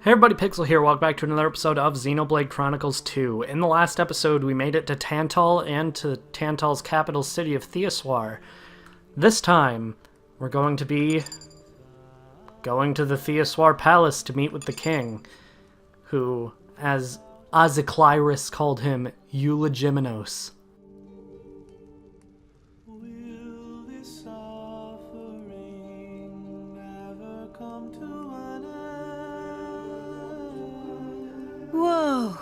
Hey everybody, Pixel here. Welcome back to another episode of Xenoblade Chronicles 2. In the last episode, we made it to Tantal and to Tantal's capital city of Theoswar. This time, we're going to be going to the Theoswar Palace to meet with the king, who, as Aziclyrus called him, Eulogimenos. Whoa,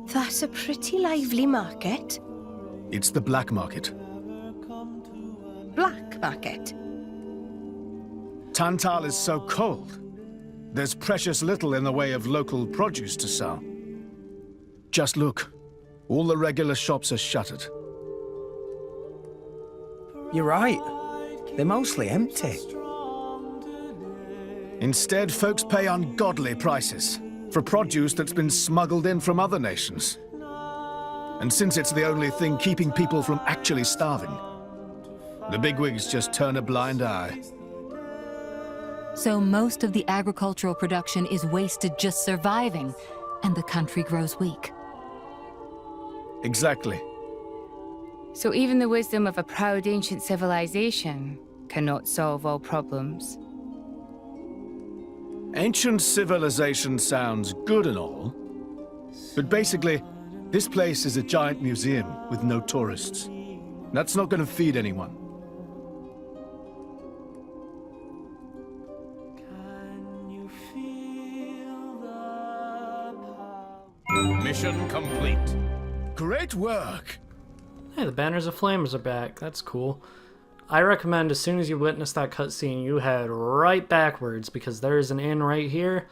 that's a pretty lively market. It's the black market. Black market? Tantal is so cold. There's precious little in the way of local produce to sell. Just look. All the regular shops are shuttered. You're right. They're mostly empty. Instead, folks pay ungodly prices for produce that's been smuggled in from other nations. And since it's the only thing keeping people from actually starving, the bigwigs just turn a blind eye. So most of the agricultural production is wasted just surviving, and the country grows weak. Exactly. So even the wisdom of a proud ancient civilization cannot solve all problems. Ancient civilization sounds good and all, but basically, this place is a giant museum with no tourists. That's not going to feed anyone. Mission complete. Great work! Hey, the Banners of Flamers are back. That's cool. I recommend as soon as you witness that cutscene, you head right backwards, because there's an inn right here.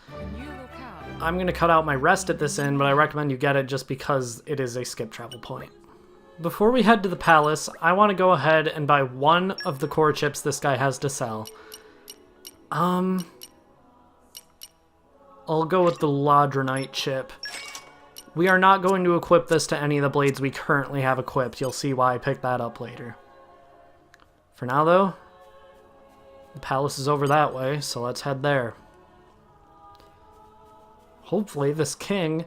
I'm going to cut out my rest at this inn, but I recommend you get it just because it is a skip travel point. Before we head to the palace, I want to go ahead and buy one of the core chips this guy has to sell. I'll go with the Ladronite chip. We are not going to equip this to any of the blades we currently have equipped. You'll see why I picked that up later. For now, though, the palace is over that way, so let's head there. Hopefully, this king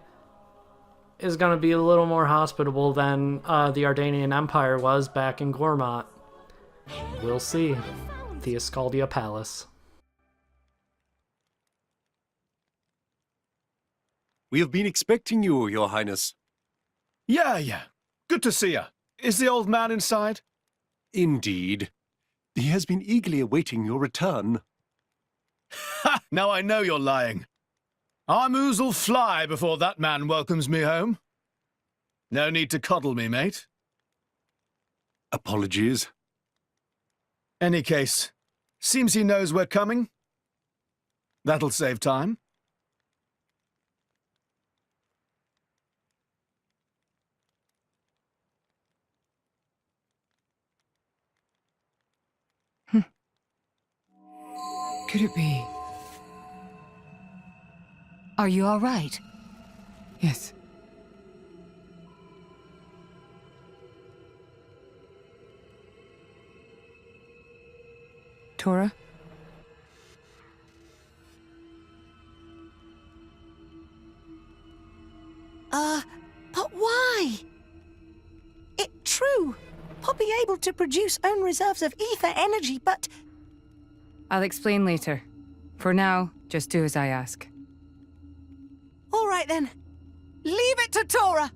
is going to be a little more hospitable than the Ardanian Empire was back in Gormat. We'll see. The Escaldia Palace. We have been expecting you, Your Highness. Yeah. Good to see you. Is the old man inside? Indeed. He has been eagerly awaiting your return. Ha! Now I know you're lying. Our moos'll fly before that man welcomes me home. No need to coddle me, mate. Apologies. Any case, seems he knows we're coming. That'll save time. Could it be? Are you all right? Yes. Tora? But why? It's true. I'll be able to produce own reserves of ether energy, but... I'll explain later. For now, just do as I ask. All right then. Leave it to Tora!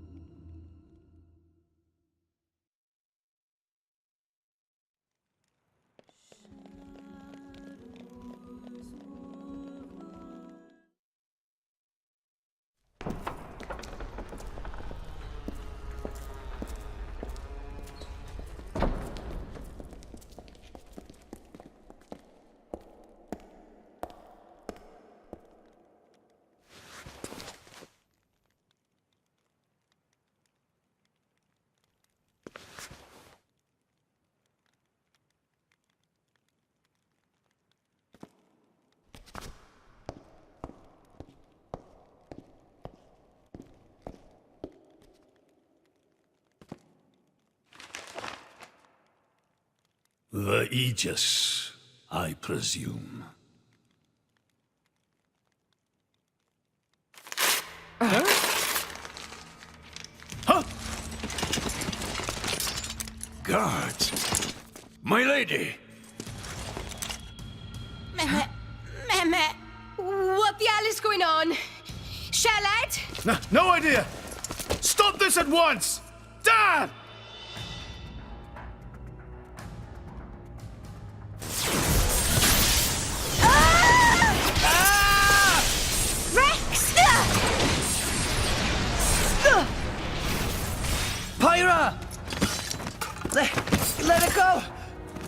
The Aegis, I presume. Guards! My lady! Mehmet, what the hell is going on? Shellhead? No idea! Stop this at once! Dad! Rex! Pyra! Let it go!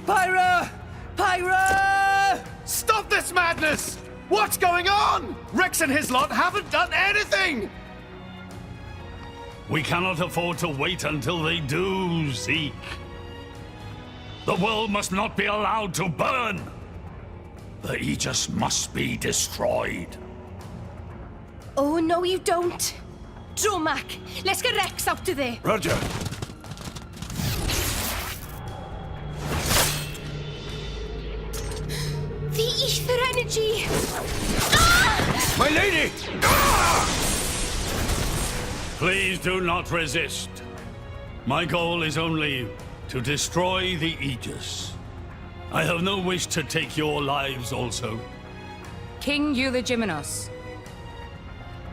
Pyra! Pyra! Stop this madness! What's going on? Rex and his lot haven't done anything! We cannot afford to wait until they do, Zeke. The world must not be allowed to burn. The Aegis must be destroyed. Oh, no, you don't. Dromac, let's get Rex out of there. Roger. The ether energy. My lady! Please do not resist. My goal is only to destroy the Aegis. I have no wish to take your lives also. King Eulogimenos,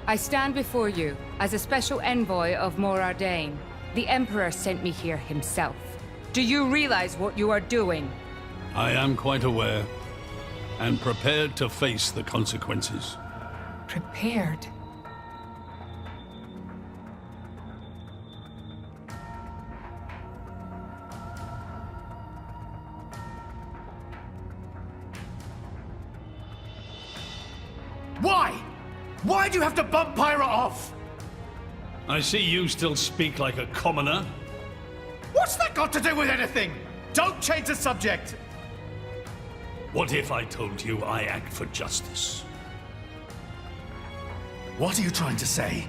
I stand before you as a special envoy of Morardain. The Emperor sent me here himself. Do you realize what you are doing? I am quite aware and prepared to face the consequences. Prepared? Why? Why do you have to bump Pyra off? I see you still speak like a commoner. What's that got to do with anything? Don't change the subject! What if I told you I act for justice? What are you trying to say?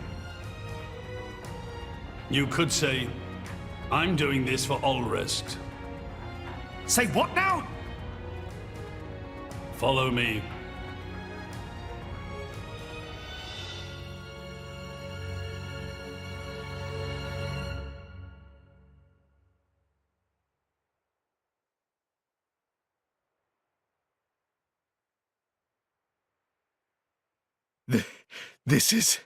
You could say, I'm doing this for Ulrist. Say what now? Follow me. This is...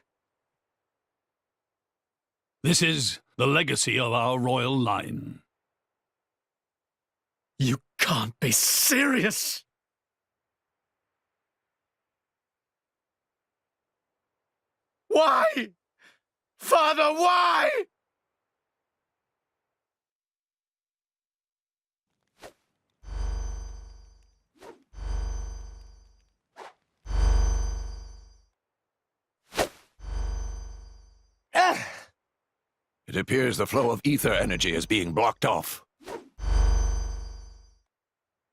This is the legacy of our royal line. You can't be serious! Why? Father, why? It appears the flow of ether energy is being blocked off.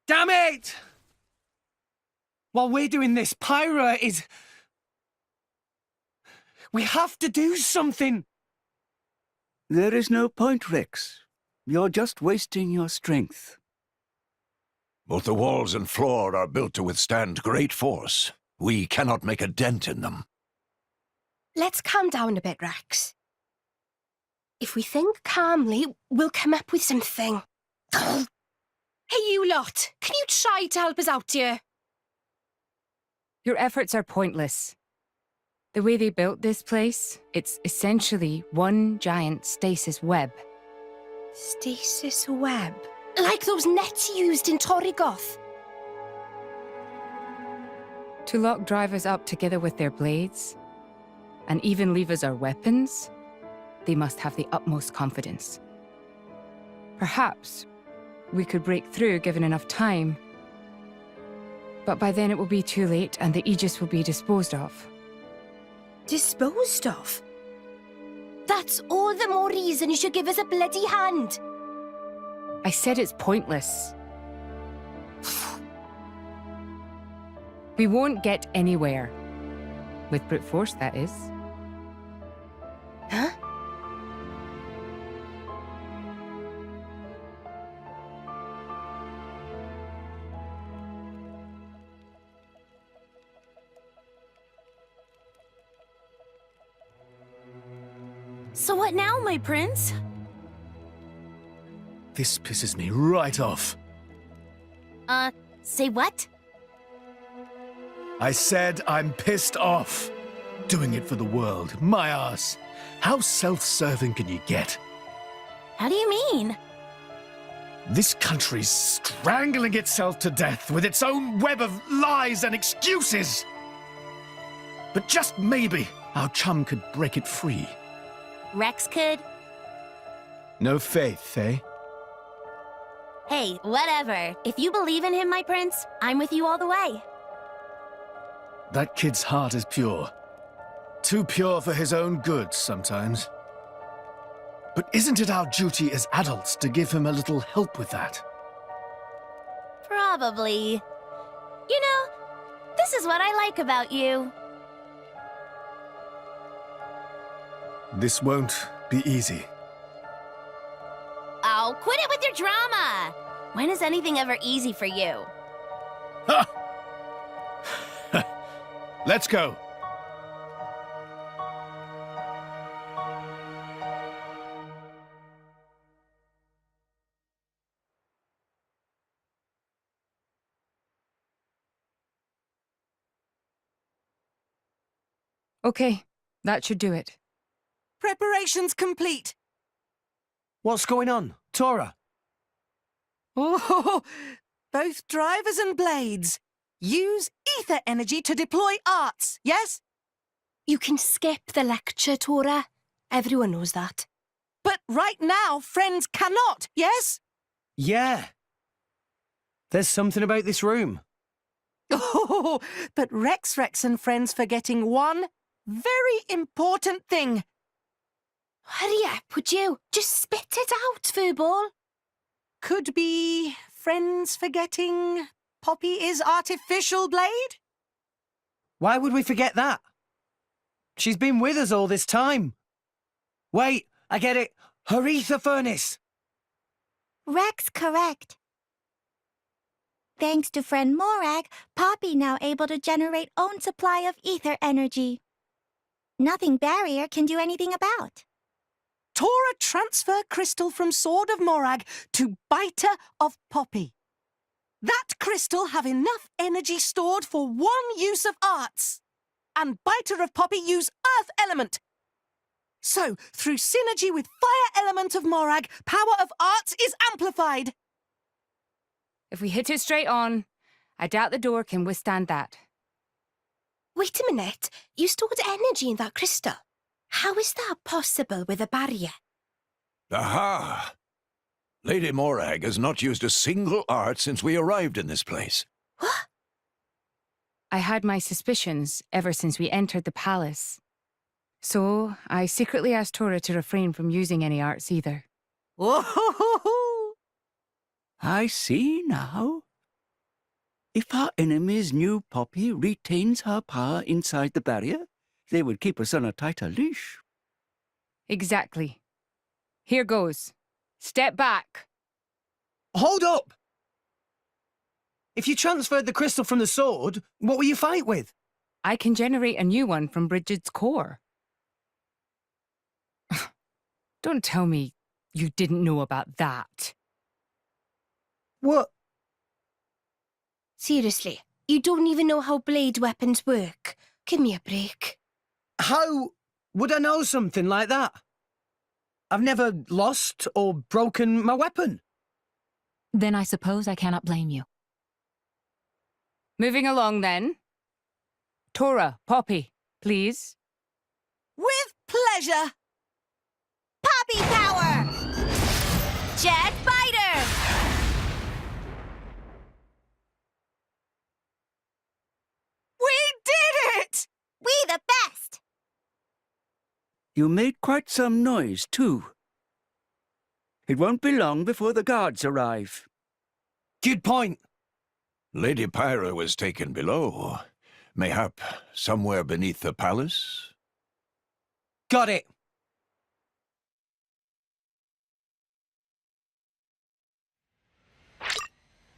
Damn it! While we're doing this, Pyra is... We have to do something! There is no point, Rex. You're just wasting your strength. Both the walls and floor are built to withstand great force. We cannot make a dent in them. Let's calm down a bit, Rex. If we think calmly, we'll come up with something. Hey, you lot! Can you try to help us out here? Your efforts are pointless. The way they built this place, it's essentially one giant stasis web. Stasis web? Like those nets used in Torrigoth? To lock drivers up together with their blades, and even levers our weapons, they must have the utmost confidence. Perhaps we could break through given enough time, but by then it will be too late and the Aegis will be disposed of. Disposed of? That's all the more reason you should give us a bloody hand. I said it's pointless. We won't get anywhere. With brute force, that is. Huh? So what now, my prince? This pisses me right off. Say what? I said I'm pissed off. Doing it for the world. My arse. How self-serving can you get? How do you mean? This country's strangling itself to death with its own web of lies and excuses. But just maybe our chum could break it free. Rex could? No faith, eh? Hey, whatever. If you believe in him, my prince, I'm with you all the way. That kid's heart is pure. Too pure for his own good sometimes. But isn't it our duty as adults to give him a little help with that? Probably. You know, this is what I like about you. This won't be easy. Oh, quit it with your drama! When is anything ever easy for you? Ha! Let's go. Okay, that should do it. Preparations complete. What's going on? Tora? Oh, both drivers and blades. Use ether energy to deploy arts, yes? You can skip the lecture, Tora. Everyone knows that. But right now, friends cannot, yes? Yeah. There's something about this room. Oh, but Rex and friends forgetting one very important thing. Hurry up, would you? Just spit it out, Furball. Could be friends forgetting Poppy is artificial blade? Why would we forget that? She's been with us all this time. Wait, I get it. Her ether furnace. Rex correct. Thanks to friend Morag, Poppy now able to generate own supply of ether energy. Nothing barrier can do anything about. Tora transfer crystal from Sword of Morag to Biter of Poppy. That crystal have enough energy stored for one use of arts. And Biter of Poppy use Earth element. So, through synergy with Fire element of Morag, power of arts is amplified. If we hit it straight on, I doubt the door can withstand that. Wait a minute. You stored energy in that crystal. How is that possible with a barrier? Aha! Lady Morag has not used a single art since we arrived in this place. What? I had my suspicions ever since we entered the palace. So, I secretly asked Tora to refrain from using any arts either. Whoa! I see now. If our enemies knew Poppy retains her power inside the barrier, they would keep us on a tighter leash. Exactly. Here goes. Step back. Hold up! If you transferred the crystal from the sword, what will you fight with? I can generate a new one from Bridget's core. Don't tell me you didn't know about that. What? Seriously, you don't even know how blade weapons work. Give me a break. How would I know something like that? I've never lost or broken my weapon. Then I suppose I cannot blame you. Moving along then. Tora, Poppy, please. With pleasure. Poppy power! Jet Biter! We did it! We the best! You made quite some noise, too. It won't be long before the guards arrive. Good point. Lady Pyra was taken below. Mayhap somewhere beneath the palace? Got it.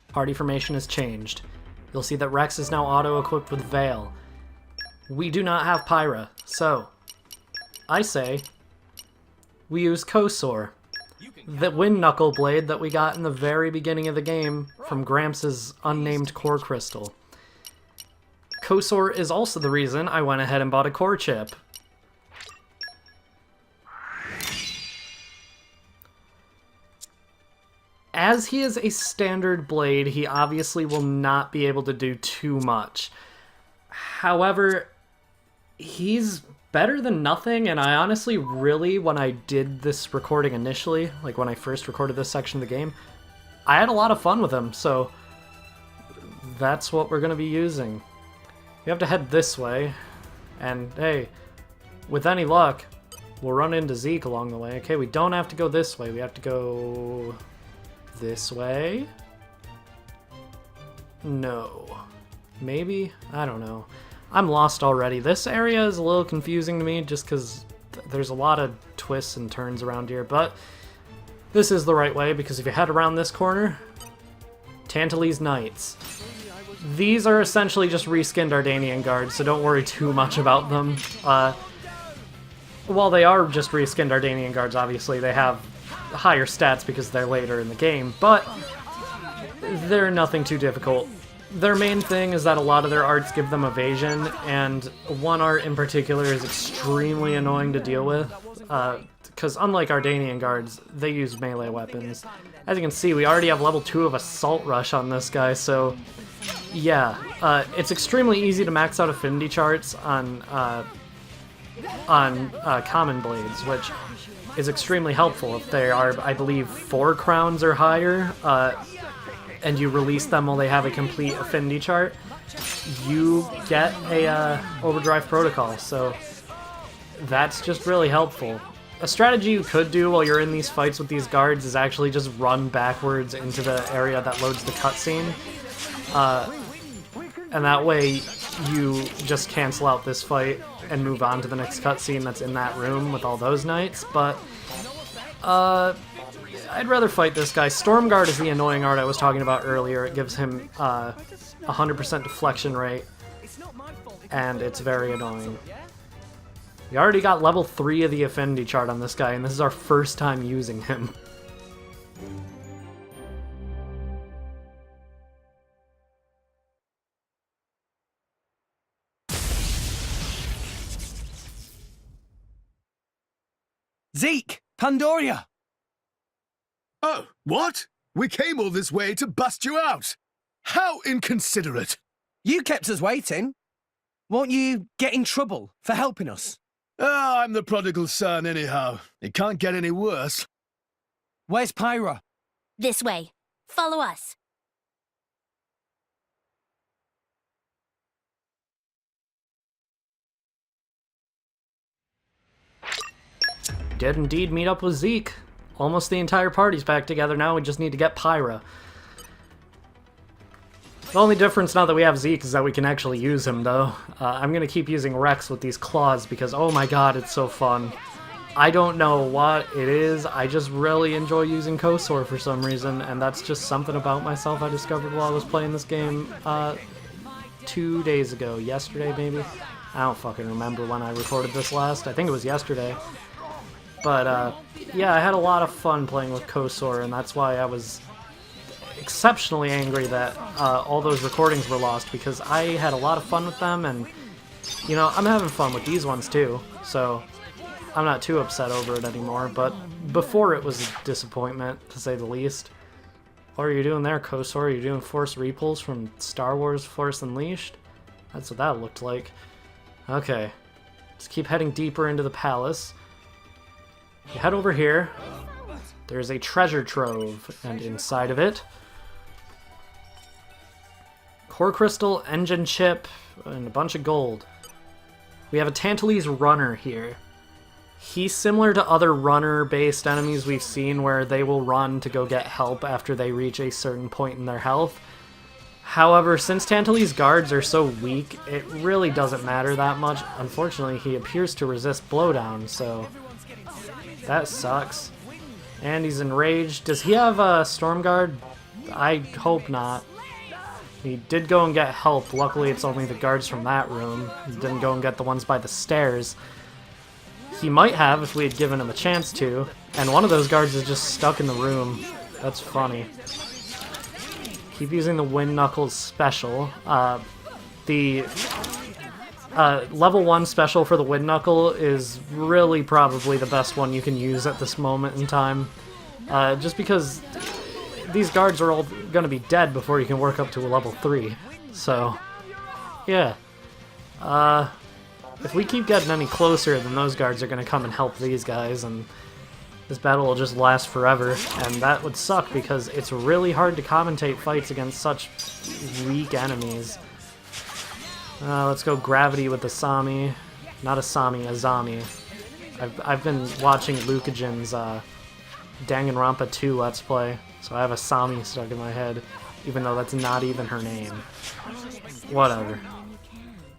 Party formation has changed. You'll see that Rex is now auto-equipped with Veil. We do not have Pyra, so I say we use Kosor. the Wind Knuckle Blade that we got in the very beginning of the game from Gramps' unnamed core crystal. Kosor is also the reason I went ahead and bought a core chip. As he is a standard blade, he obviously will not be able to do too much. However, he's better than nothing, and I honestly really, when I did this recording initially, like when I first recorded this section of the game, I had a lot of fun with him, so that's what we're going to be using. We have to head this way, and hey, with any luck, we'll run into Zeke along the way. Okay, we don't have to go this way, we have to go this way? No. Maybe? I don't know. I'm lost already. This area is a little confusing to me just because there's a lot of twists and turns around here, but this is the right way because if you head around this corner, Tantalese Knights. These are essentially just reskinned Ardanian guards, so don't worry too much about them. While they are just reskinned Ardanian guards, obviously they have higher stats because they're later in the game, but they're nothing too difficult. Their main thing is that a lot of their arts give them evasion, and one art in particular is extremely annoying to deal with, because unlike Ardanian guards, they use melee weapons. As you can see, we already have level 2 of Assault Rush on this guy, so yeah, it's extremely easy to max out affinity charts on common blades, which is extremely helpful if they are, I believe, 4 crowns or higher, and you release them while they have a complete affinity chart, you get a overdrive protocol, so that's just really helpful. A strategy you could do while you're in these fights with these guards is actually just run backwards into the area that loads the cutscene, and that way you just cancel out this fight and move on to the next cutscene that's in that room with all those knights, but I'd rather fight this guy. Stormguard is the annoying art I was talking about earlier. It gives him 100% deflection rate, and it's very annoying. We already got level 3 of the affinity chart on this guy, and this is our first time using him. Zeke! Pandoria! Oh, what? We came all this way to bust you out! How inconsiderate! You kept us waiting. Won't you get in trouble for helping us? Oh, I'm the prodigal son anyhow. It can't get any worse. Where's Pyra? This way. Follow us. Did indeed meet up with Zeke. Almost the entire party's back together now, we just need to get Pyra. The only difference now that we have Zeke is that we can actually use him, though. I'm gonna keep using Rex with these claws because, oh my god, it's so fun. I don't know what it is, I just really enjoy using Kosor for some reason, and that's just something about myself I discovered while I was playing this game 2 days ago. Yesterday, maybe? I don't fucking remember when I recorded this last. I think it was yesterday. But, yeah, I had a lot of fun playing with Kosor, and that's why I was exceptionally angry that all those recordings were lost, because I had a lot of fun with them, and, you know, I'm having fun with these ones too, so I'm not too upset over it anymore, but before it was a disappointment, to say the least. What are you doing there, Kosor? Are you doing Force Repulse from Star Wars Force Unleashed? That's what that looked like. Okay, let's keep heading deeper into the palace. You head over here. There's a treasure trove, and inside of it, core crystal, engine chip, and a bunch of gold. We have a Tantalese runner here. He's similar to other runner-based enemies we've seen where they will run to go get help after they reach a certain point in their health. However, since Tantalese guards are so weak, it really doesn't matter that much. Unfortunately, he appears to resist blowdown, so that sucks. And he's enraged. Does he have a Stormguard? I hope not. He did go and get help. Luckily, it's only the guards from that room. He didn't go and get the ones by the stairs. He might have if we had given him a chance to, and one of those guards is just stuck in the room. That's funny. Keep using the Wind Knuckles special. The level 1 special for the Wind Knuckle is really probably the best one you can use at this moment in time. Just because these guards are all going to be dead before you can work up to a level 3. So, yeah. If we keep getting any closer, then those guards are going to come and help these guys, and this battle will just last forever, and that would suck because it's really hard to commentate fights against such weak enemies. Let's go Gravity with Asami. Not Asami, Azami. I've been watching Lucajin's Danganronpa 2 Let's Play, so I have Asami stuck in my head, even though that's not even her name. Whatever.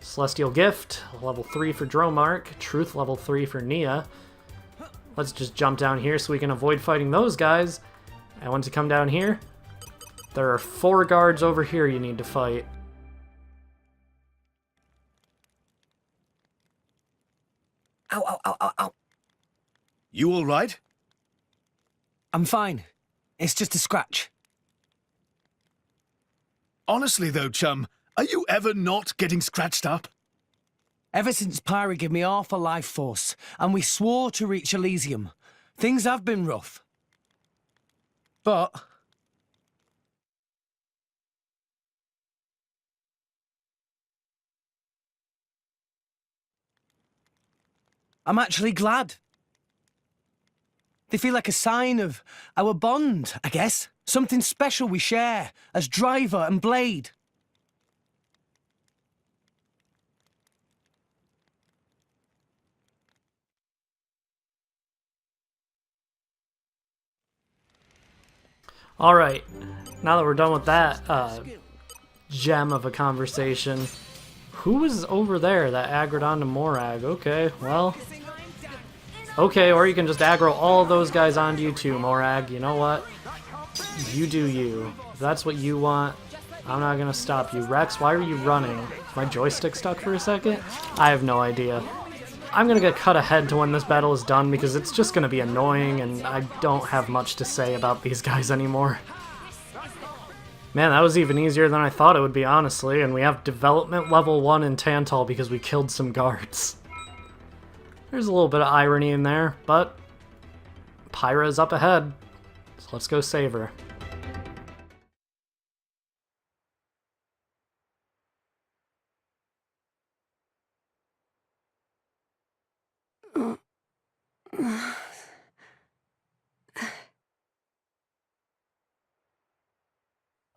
Celestial Gift, level 3 for Dromark, Truth level 3 for Nia. Let's just jump down here so we can avoid fighting those guys. And once you come down here, there are 4 guards over here you need to fight. Ow, ow, ow, ow, ow. You all right? I'm fine. It's just a scratch. Honestly though, chum, are you ever not getting scratched up? Ever since Pyra gave me half a life force, and we swore to reach Elysium, things have been rough. But I'm actually glad. They feel like a sign of our bond, I guess. Something special we share as driver and blade. Alright, now that we're done with that gem of a conversation, who was over there that aggroed onto Morag? Okay, well... Okay, or you can just aggro all of those guys onto you too, Morag. You know what? You do you. If that's what you want, I'm not gonna stop you. Rex, why are you running? Is my joystick stuck for a second? I have no idea. I'm gonna get cut ahead to when this battle is done because it's just gonna be annoying and I don't have much to say about these guys anymore. Man, that was even easier than I thought it would be, honestly, and we have development level 1 in Tantal because we killed some guards. There's a little bit of irony in there, but Pyra is up ahead, so let's go save her.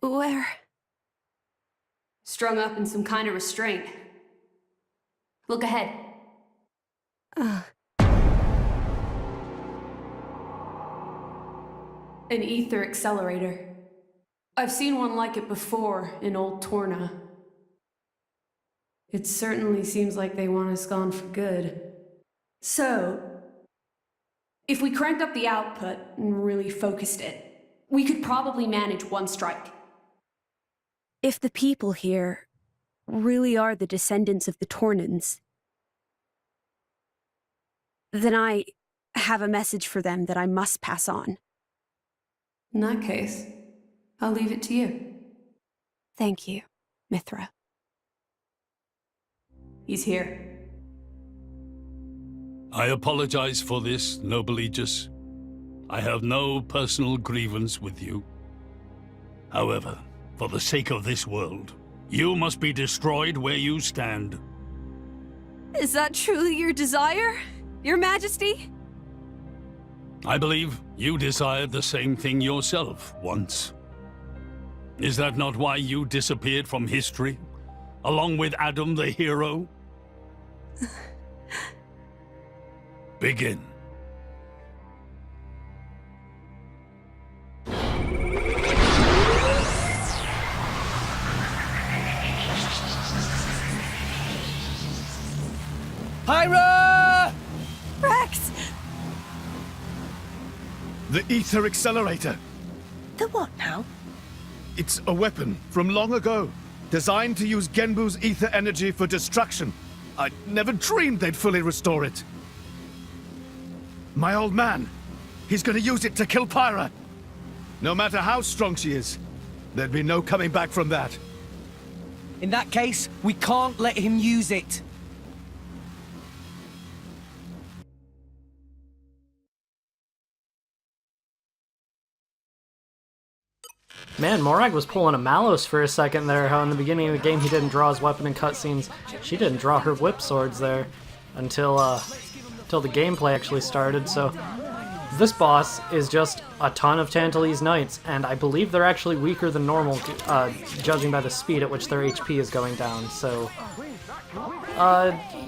Where? Strung up in some kind of restraint. Look ahead. An ether accelerator. I've seen one like it before in Old Torna. It certainly seems like they want us gone for good. So, if we cranked up the output and really focused it, we could probably manage one strike. If the people here really are the descendants of the Tornans, then I have a message for them that I must pass on. In that case, I'll leave it to you. Thank you, Mithra. He's here. I apologize for this, noble Aegis. I have no personal grievance with you. However, for the sake of this world, you must be destroyed where you stand. Is that truly your desire, Your Majesty? I believe you desired the same thing yourself once. Is that not why you disappeared from history, along with Addam the hero? Begin. Pyra! Rex! The ether accelerator. The what now? It's a weapon from long ago, designed to use Genbu's ether energy for destruction. I never dreamed they'd fully restore it. My old man. He's gonna use it to kill Pyra. No matter how strong she is, there'd be no coming back from that. In that case, we can't let him use it. Man, Morag was pulling a Malos for a second there, how in the beginning of the game he didn't draw his weapon in cutscenes. She didn't draw her whip swords there until the gameplay actually started, so this boss is just a ton of Tantalese Knights, and I believe they're actually weaker than normal, judging by the speed at which their HP is going down, so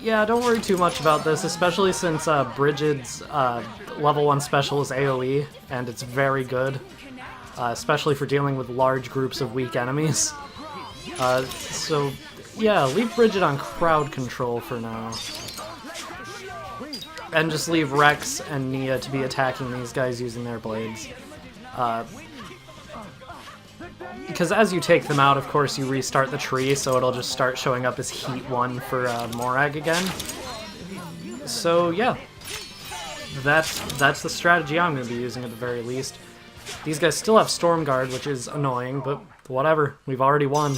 yeah, don't worry too much about this, especially since Brigid's level 1 special is AoE, and it's very good. Especially for dealing with large groups of weak enemies. So, yeah, leave Brigid on crowd control for now. And just leave Rex and Nia to be attacking these guys using their blades. Because as you take them out, of course, you restart the tree, so it'll just start showing up as Heat 1 for Morag again. So, yeah. That's the strategy I'm going to be using at the very least. These guys still have Stormguard, which is annoying, but whatever. We've already won.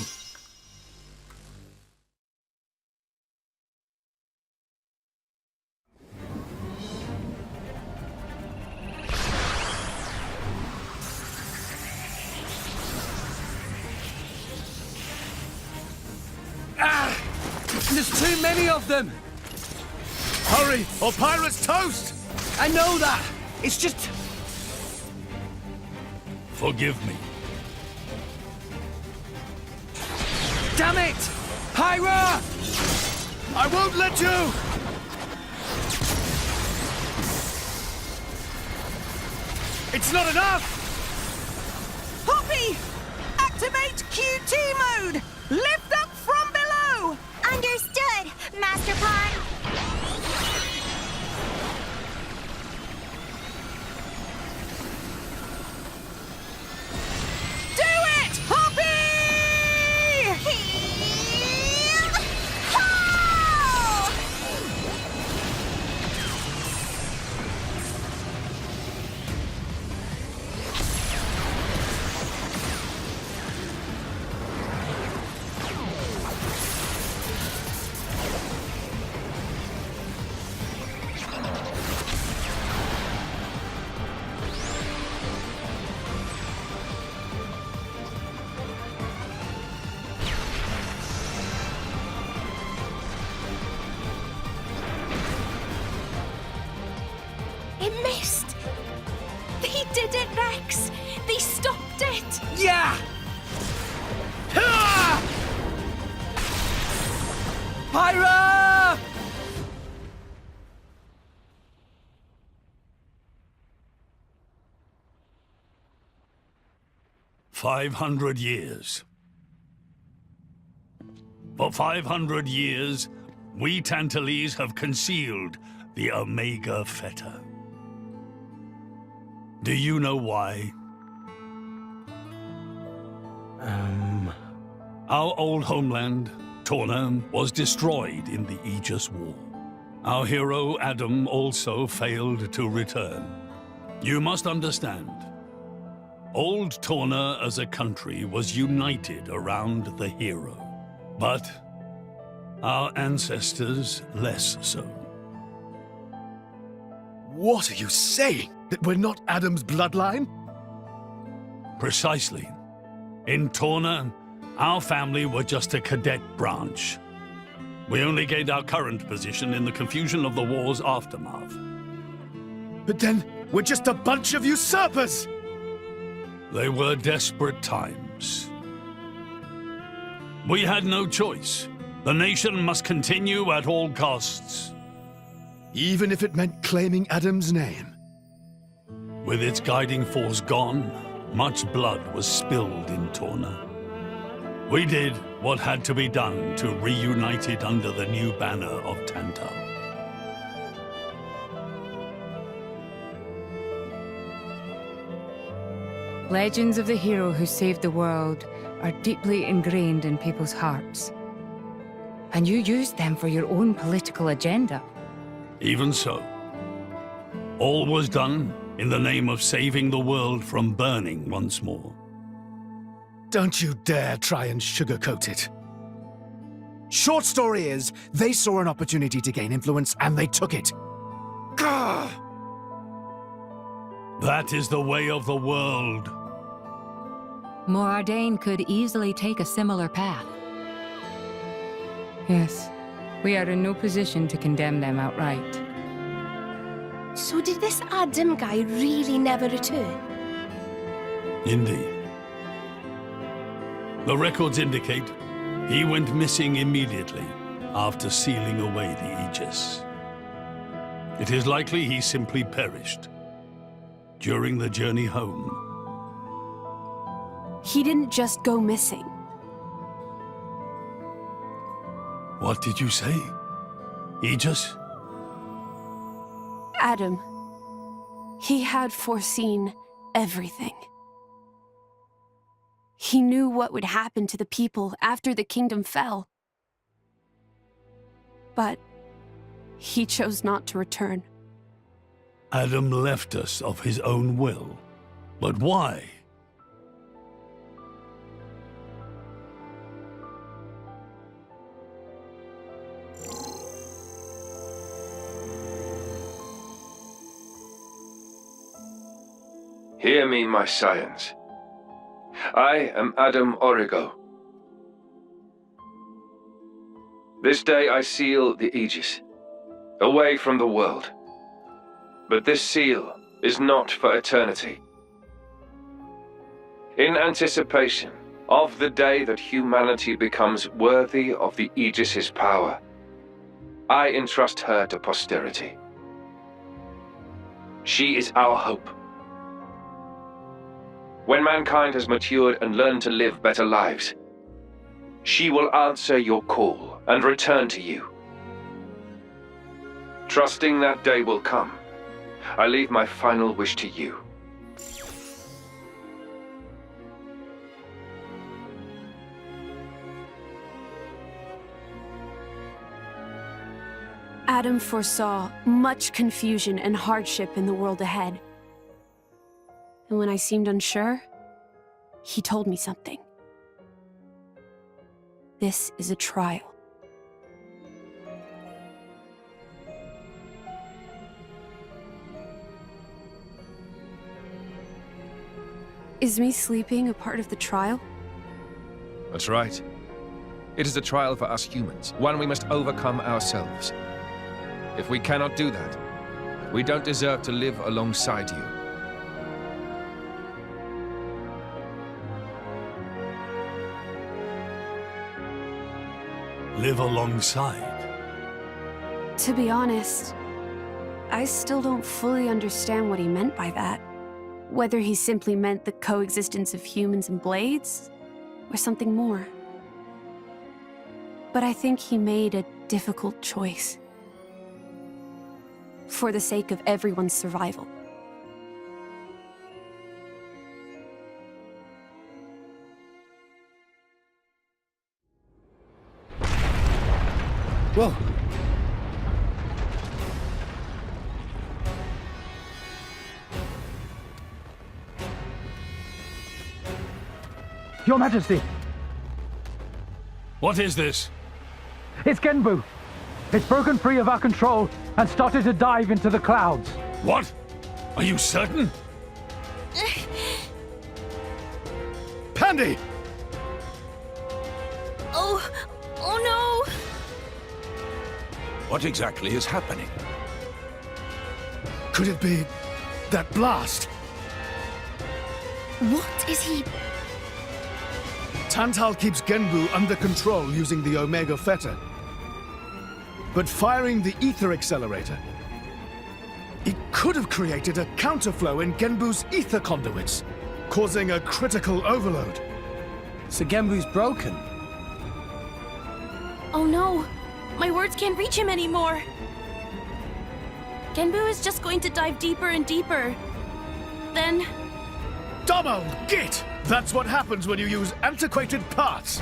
Ah! There's too many of them! Hurry, or Pyra's toast! I know that! It's just... Forgive me. Damn it! Pyra! I won't let you! It's not enough! Poppy! Activate QT mode! Lift up from below! Understood, Master Pawn. It missed! They did it, Rex! They stopped it! Yeah! Pyra! $500 For 500 years, we Tantalese have concealed the Omega Feta. Do you know why? Our old homeland, Torna, was destroyed in the Aegis War. Our hero, Addam, also failed to return. You must understand, old Torna as a country was united around the hero. But our ancestors less so. What are you saying? That we're not Addam's bloodline? Precisely. In Torna, our family were just a cadet branch. We only gained our current position in the confusion of the war's aftermath. But then, we're just a bunch of usurpers! They were desperate times. We had no choice. The nation must continue at all costs. Even if it meant claiming Addam's name? With its guiding force gone, much blood was spilled in Torna. We did what had to be done to reunite it under the new banner of Tantal. Legends of the hero who saved the world are deeply ingrained in people's hearts. And you used them for your own political agenda. Even so, All was done in the name of saving the world from burning once more. Don't you dare try and sugarcoat it. Short story is, they saw an opportunity to gain influence and they took it. Gah! That is the way of the world. Morardain could easily take a similar path. Yes, we are in no position to condemn them outright. So did this Addam guy really never return? Indeed. The records indicate he went missing immediately after sealing away the Aegis. It is likely he simply perished during the journey home. He didn't just go missing. What did you say? Aegis? Addam. He had foreseen everything. He knew what would happen to the people after the kingdom fell. But he chose not to return. Addam left us of his own will. But why? Hear me, my scions. I am Addam Origo. This day I seal the Aegis, away from the world. But this seal is not for eternity. In anticipation of the day that humanity becomes worthy of the Aegis's power, I entrust her to posterity. She is our hope. When mankind has matured and learned to live better lives, she will answer your call and return to you. Trusting that day will come, I leave my final wish to you. Addam foresaw much confusion and hardship in the world ahead. And when I seemed unsure, he told me something. This is a trial. Is me sleeping a part of the trial? That's right. It is a trial for us humans, one we must overcome ourselves. If we cannot do that, we don't deserve to live alongside you. Live alongside? To be honest, I still don't fully understand what he meant by that. Whether he simply meant the coexistence of humans and blades, or something more. But I think he made a difficult choice. For the sake of everyone's survival. Whoa. Your Majesty! What is this? It's Genbu! It's broken free of our control and started to dive into the clouds. What? Are you certain? Pandy! Oh no! What exactly is happening? Could it be that blast? What is he... Tantal keeps Genbu under control using the Omega Fetter. But firing the ether accelerator, it could have created a counterflow in Genbu's ether conduits, causing a critical overload. So Genbu's broken? Oh no! My words can't reach him anymore! Genbu is just going to dive deeper and deeper. Then... Dumbo, git! That's what happens when you use antiquated parts!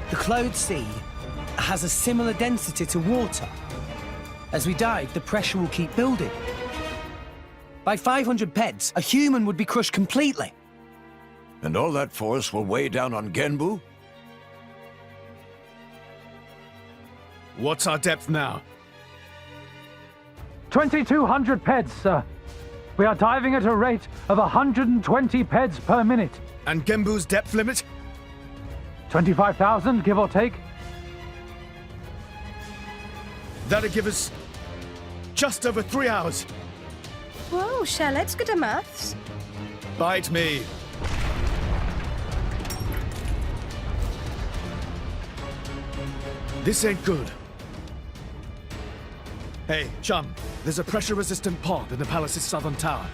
The Cloud Sea has a similar density to water. As we dive, the pressure will keep building. By 500 peds, a human would be crushed completely. And all that force will weigh down on Genbu? What's our depth now? 2,200 peds, sir. We are diving at a rate of 120 peds per minute. And Genbu's depth limit? 25,000, give or take. That'll give us just over 3 hours. Whoa, Charlotte's good at maths. Bite me. This ain't good. Hey, chum, there's a pressure-resistant pod in the palace's southern tower.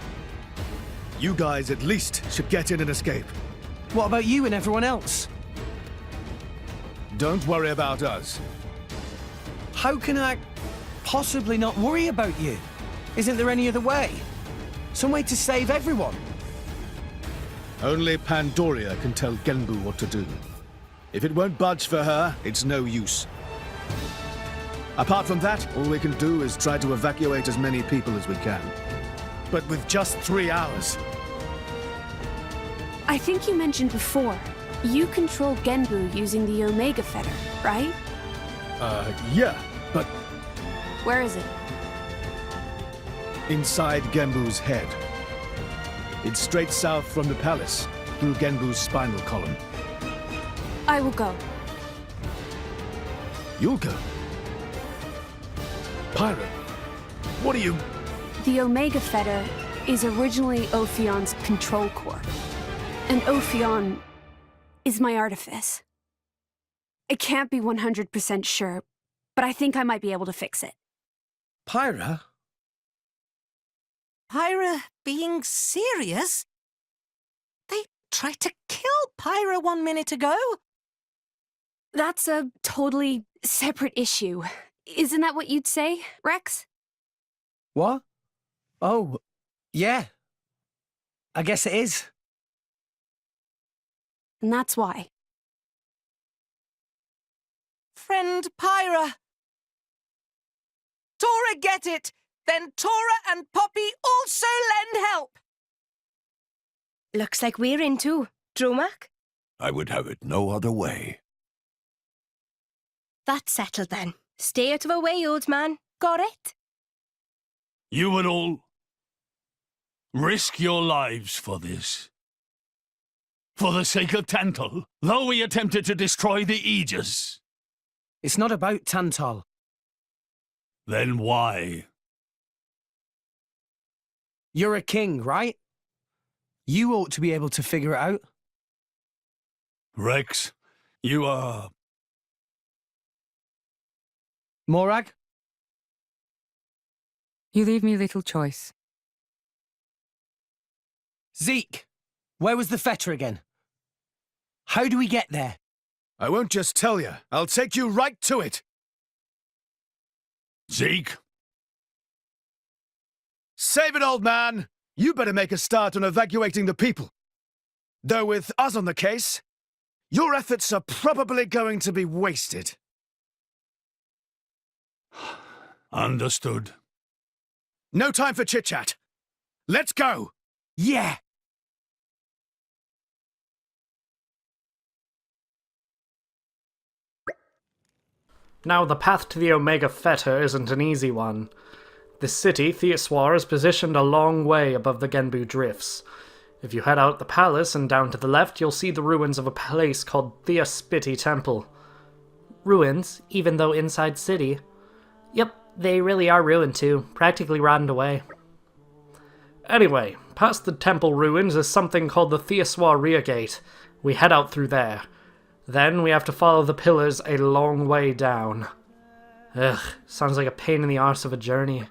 You guys at least should get in and escape. What about you and everyone else? Don't worry about us. How can I possibly not worry about you? Isn't there any other way? Some way to save everyone? Only Pandoria can tell Genbu what to do. If it won't budge for her, it's no use. Apart from that, all we can do is try to evacuate as many people as we can. But with just 3 hours. I think you mentioned before, you control Genbu using the Omega Fetter, right? Yeah, but Where is it? inside Genbu's head. It's straight south from the palace, through Genbu's spinal column. I will go. You'll go. Pyra, what are you... The Omega Fetter is originally Ophion's control core. And Ophion is my artifice. I can't be 100% sure, but I think I might be able to fix it. Pyra? Pyra being serious? They tried to kill Pyra 1 minute ago. That's a totally separate issue. Isn't that what you'd say, Rex? What? Oh, yeah. I guess it is. And that's why. Friend Pyra. Tora get it! Then Tora and Poppy also lend help! Looks like we're in too. Dromak? I would have it no other way. That's settled then. Stay out of our way, old man. Got it? You would all risk your lives for this. For the sake of Tantal, though we attempted to destroy the Aegis. It's not about Tantal. Then why? You're a king, right? You ought to be able to figure it out. Rex, you are... Morag? You leave me little choice. Zeke, where was the fetter again? How do we get there? I won't just tell you. I'll take you right to it. Zeke? Save it, old man! You better make a start on evacuating the people. Though with us on the case, your efforts are probably going to be wasted. Understood. No time for chit-chat. Let's go! Yeah! Now, the path to the Omega Fetter isn't an easy one. The city, Theoswar, is positioned a long way above the Genbu Drifts. If you head out the palace and down to the left, you'll see the ruins of a place called Theospiti Temple. Ruins, even though inside city. Yep, they really are ruined too, practically rotted away. Anyway, past the temple ruins is something called the Theoswar Rear Gate. We head out through there. Then we have to follow the pillars a long way down. Ugh, sounds like a pain in the arse of a journey.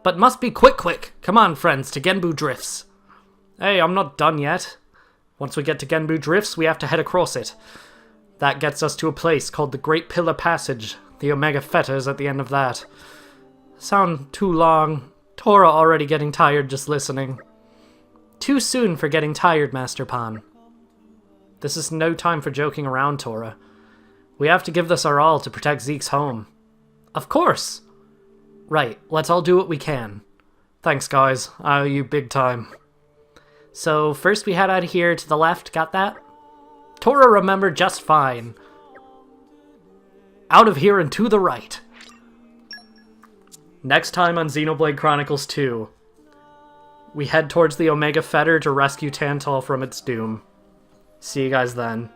But must be quick! Come on, friends, to Genbu Drifts. Hey, I'm not done yet. Once we get to Genbu Drifts, we have to head across it. That gets us to a place called the Great Pillar Passage. The Omega Fetter's at the end of that. Sound too long. Tora already getting tired just listening. Too soon for getting tired, Master Pan. This is no time for joking around, Tora. We have to give this our all to protect Zeke's home. Of course! Right, let's all do what we can. Thanks, guys. I owe you big time. So, first we head out of here to the left, got that? Tora remembered just fine. Out of here and to the right. Next time on Xenoblade Chronicles 2, we head towards the Omega Fetter to rescue Tantal from its doom. See you guys then.